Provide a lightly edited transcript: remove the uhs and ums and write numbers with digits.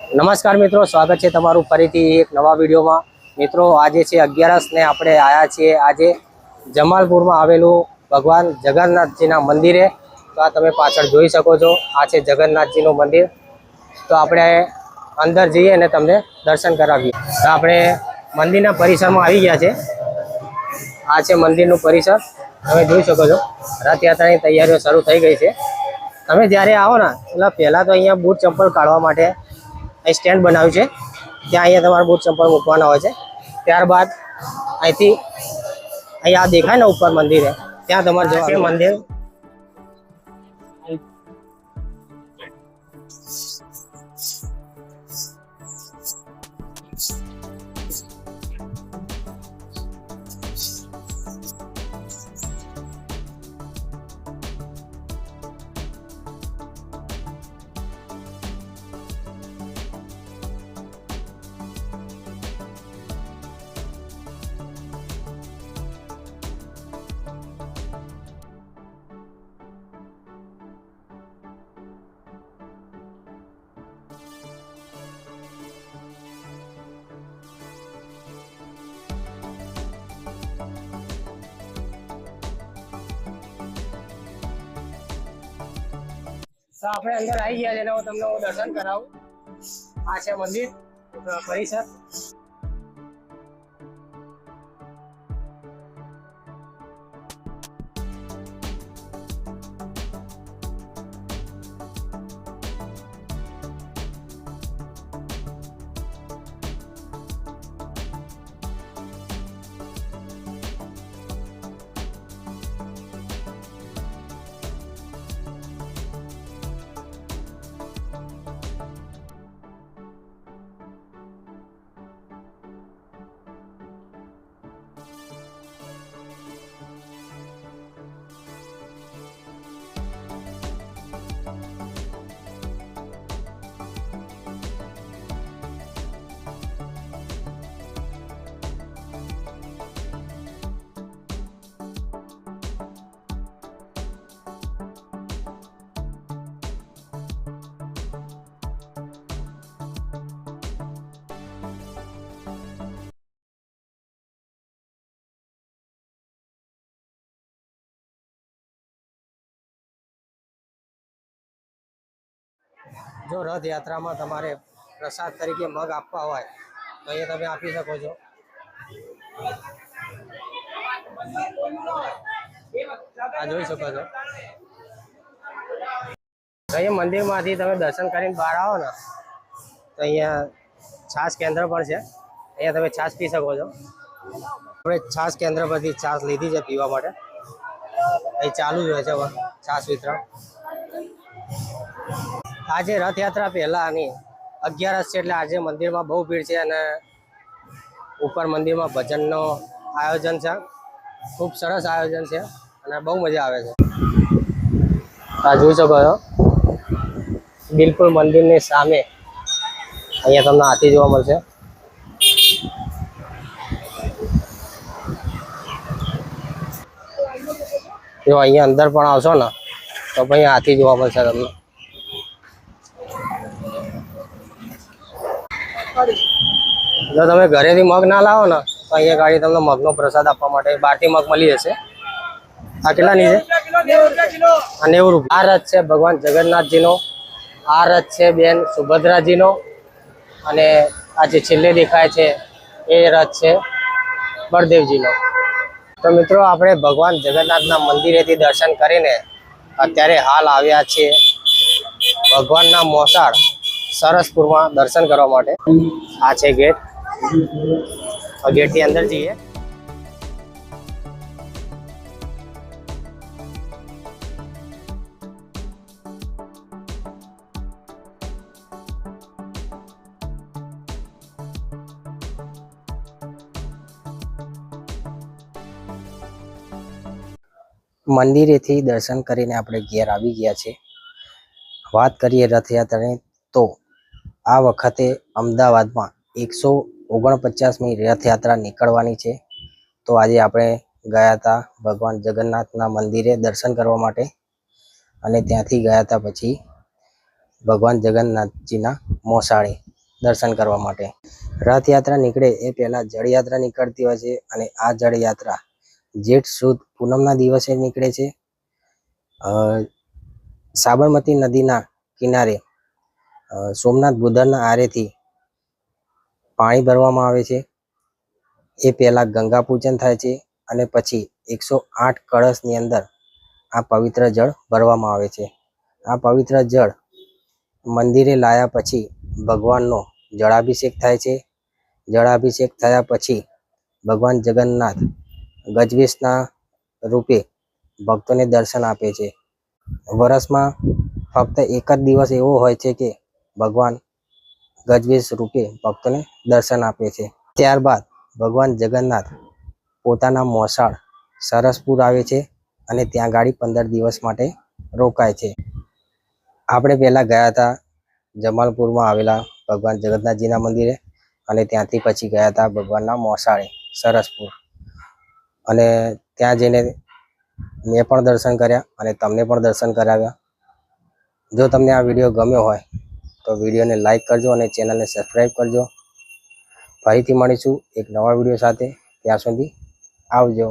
નમસ્કાર મિત્રો, સ્વાગત છે તમારું ફરીથી એક નવા વિડીયોમાં। મિત્રો આજે છે 11 ને આપણે આવ્યા છીએ આજે જમાલપુરમાં આવેલું ભગવાન જગન્નાથજીના મંદિરે। તો આ તમે પાછળ જોઈ શકો છો, આ છે જગન્નાથજીનું મંદિર। તો આપણે અંદર જઈએ અને તમને દર્શન કરાવીએ। તો આપણે મંદિરના પરિસરમાં આવી ગયા છે। આ છે મંદિરનું પરિસર, તમે જોઈ શકો છો। રથયાત્રાની તૈયારીઓ શરૂ થઈ ગઈ છે। તમે જ્યારે આવો ને એટલે પહેલાં તો અહીંયા બૂટ ચંપલ કાઢવા માટે સ્ટેન્ડ બનાવ્યું છે, ત્યાં અહીંયા તમારે બૂટ ચંપલ મૂકવાના હોય છે। ત્યારબાદ અહીંથી અહીંયા દેખાય ને ઉપર મંદિરે, ત્યાં તમારે જવાનું મંદિર। તો આપણે અંદર આવી ગયા છે એટલે તમને હું દર્શન કરાવું। આ છે મંદિર પરિસર। જો રથયાત્રામાં તમારે પ્રસાદ તરીકે મગ આપવા હોય તો એ તમે આપી શકો છો। આ જોઈ શકો છો। અહીં મંદિરમાંથી તમે દર્શન કરીને બહાર આવો ને તો અહીંયા છાશ કેન્દ્ર પણ છે, અહીંયા તમે છાશ પી શકો છો। આપણે છાશ કેન્દ્ર પરથી છાશ લીધી છે પીવા માટે, અહીં ચાલુ જ હોય છે છાશ વિતરણ। આજે રથયાત્રા પહેલાંની 11 છે એટલે આજે મંદિરમાં બહુ ભીડ છે અને ઉપર મંદિરમાં ભજનનો આયોજન છે, ખૂબ સરસ આયોજન છે અને બહુ મજા આવે છે। આ જોઈ શકો છો, બિલકુલ મંદિરની સામે અહીંયા તમને હાથી જોવા મળશે। જો અહીંયા અંદર પણ આવશો ને તો ભાઈ હાથી જોવા મળશે તમને। જો તમે ઘરેથી મગ ના લાવો ને તો અહીંયા ગાડી તમને મગનો પ્રસાદ આપવા માટે બહારથી મગ મળી જશે। આ કેટલાની છે? 90 રૂપિયા। આ રથ છે ભગવાન જગન્નાથજીનો, આ રથ છે બેન સુભદ્રાજીનો અને આ જે છેલ્લે દેખાય છે એ રથ છે બળદેવજીનો। તો મિત્રો આપણે ભગવાન જગન્નાથના મંદિરેથી દર્શન કરીને અત્યારે હાલ આવ્યા છીએ ભગવાનના મોસાળ સરસપુરમાં દર્શન કરવા માટે। આ છે ગેટ, ગેટથી અંદર જઈએ। મંદિરેથી દર્શન કરીને આપણે ઘેર આવી ગયા છે। વાત કરીએ રથયાત્રાની તો આ વખતે અમદાવાદમાં 149મી રથયાત્રા નીકળવાની છે। તો આજે આપણે ગયા હતા ભગવાન જગન્નાથના મંદિરે દર્શન કરવા માટે અને ત્યાંથી ગયા હતા પછી ભગવાન જગન્નાથજીના મોસાળે। દર્શન કરવા માટે. રથયાત્રા નીકળે એ પહેલા જળયાત્રા નીકળતી હોય છે અને આ જળયાત્રા જેઠ સુદ પૂનમના દિવસે નીકળે છે. સાબરમતી નદીના કિનારે સોમનાથ બુધરના આરેથી પાણી ભરવામાં આવે છે. એ પહેલા ગંગા પૂજન થાય છે અને પછી 108 કળશની અંદર આ પવિત્ર જળ ભરવામાં આવે છે. આ પવિત્ર જળ મંદિરે લાયા પછી ભગવાનનો જળાભિષેક થાય છે. જળાભિષેક થયા પછી ભગવાન જગન્નાથ ગજવેશના રૂપે ભક્તોને દર્શન આપે છે. વર્ષમાં ફક્ત એક જ દિવસ એવો હોય છે કે ભગવાન ગજવેશ રૂપે ભક્તોને દર્શન આપે છે. ત્યારબાદ ભગવાન જગન્નાથ પોતાના મોસાળ સરસપુર આવે છે અને ત્યાં ગાડી 15 દિવસ માટે રોકાય છે. આપણે પહેલા ગયા હતા જમાલપુરમાં આવેલા ભગવાન જગન્નાથજીના મંદિરે અને ત્યાંથી પછી ગયા હતા ભગવાનના મોસાળે સરસપુર, અને ત્યાં જઈને મેં પણ દર્શન કર્યા અને તમને પણ દર્શન કરાવ્યા. જો તમને આ વિડીયો ગમ્યો હોય તો વિડીયોને લાઈક કરજો અને ચેનલને સબસ્ક્રાઈબ કરજો. ફરીથી મળીશું એક નવા વિડીયો સાથે. ત્યાં સુધી આવજો.